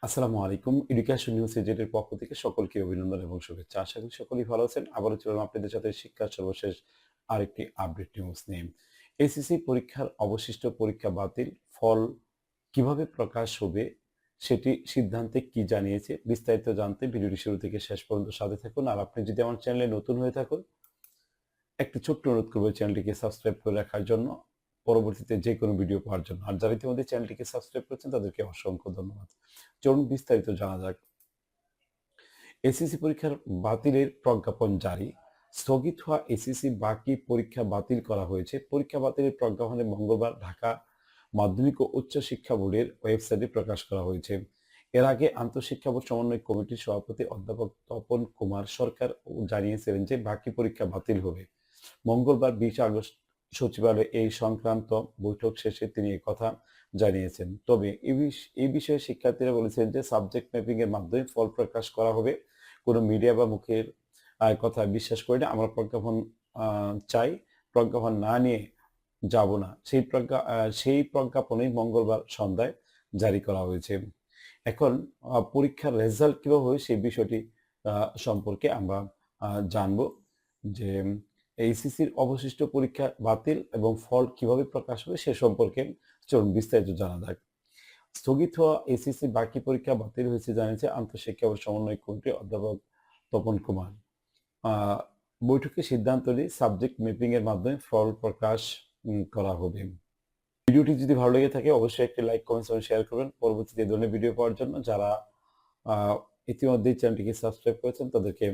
আসসালামু আলাইকুম। Education news এজেন্টের পক্ষ থেকে সকলকে অভিনন্দন এবং শুভেচ্ছা। আশা করি সকলেই ভালো আছেন। আবারও চললাম আপনাদের সাথে শিক্ষার সর্বশেষ আরেকটি আপডেট নিউজ নিয়ে। এসএসসি পরীক্ষার অবশিষ্ট পরীক্ষা বাতিল, ফল কিভাবে প্রকাশ হবে সেটি সিদ্ধান্তে কি জানিয়েছে বিস্তারিত জানতে ভিডিওটি শুরু থেকে শেষ পর্যন্ত সাথে থাকুন। আর আপনি যদি আমার চ্যানেলে নতুন হয়ে থাকুন, একটি ছোট্ট অনুরোধ করব চ্যানেলটিকে সাবস্ক্রাইব করে রাখার জন্য, পরবর্তীতে যে কোনো ভিডিও পাওয়ার জন্য। আর যারা ইতিমধ্যে চ্যানেলটিকে সাবস্ক্রাইব করেছেন তাদেরকে অসংখ্য ধন্যবাদ। চলুন বিস্তারিত জানা যাক। এসএসসি পরীক্ষার বাতিলের প্রজ্ঞাপন জারি। স্থগিত হওয়া এসএসসি বাকি পরীক্ষা বাতিল করা হয়েছে। পরীক্ষা বাতিলের প্রজ্ঞাপনে মঙ্গলবার ঢাকা মাধ্যমিক ও উচ্চ শিক্ষা বোর্ডের ওয়েবসাইটে প্রকাশ করা হয়েছে। এর আগে আন্তঃশিক্ষা বোর্ড সমন্বয় কমিটির সভাপতি অধ্যাপক তপন কুমার সরকার জানিয়েছিলেন যে বাকি পরীক্ষা বাতিল হবে। মঙ্গলবার 20 আগস্ট সচিবালয়ে এই সংক্রান্ত বৈঠক শেষে তিনি একথা জানিয়েছেন। তবে এই বিষয়ে শিক্ষার্থীরা বলেছেন যে সাবজেক্ট ম্যাপিং এর মাধ্যমে ফল প্রকাশ করা হবে। কোনো মিডিয়া বা মুখের কথা বিশ্বাস করি না। আমরা প্রজ্ঞাপন চাই। প্রজ্ঞাপন না নিয়ে যাব না। সেই প্রজ্ঞাপনই মঙ্গলবার সন্ধ্যায় জারি করা হয়েছে। এখন পরীক্ষার রেজাল্ট কিভাবে হবে সেই বিষয়টি সম্পর্কে আমরা জানবো যে এইচএসসির অবশিষ্ট পরীক্ষা বাতিল এবং ফল কিভাবে প্রকাশ হবে সে সম্পর্কে চলুন বিস্তারিত জানা যাক। স্থগিত হওয়া এইচএসসি বাকি পরীক্ষা বাতিল হয়েছে জানিয়েছে আন্তঃশিক্ষা ও সমন্বয় কমিটির অধ্যাপক তপন কুমার। বৈঠকে সিদ্ধান্ত নিয়ে সাবজেক্ট ম্যাপিং এর মাধ্যমে ফল প্রকাশ করা হবে। ভিডিওটি যদি ভালো লেগে থাকে অবশ্যই একটি লাইক, কমেন্টস এবং শেয়ার করবেন পরবর্তীতে এই ধরনের ভিডিও পাওয়ার জন্য। যারা ইতিমধ্যেই চ্যানেলটিকে সাবস্ক্রাইব করেছেন তাদেরকে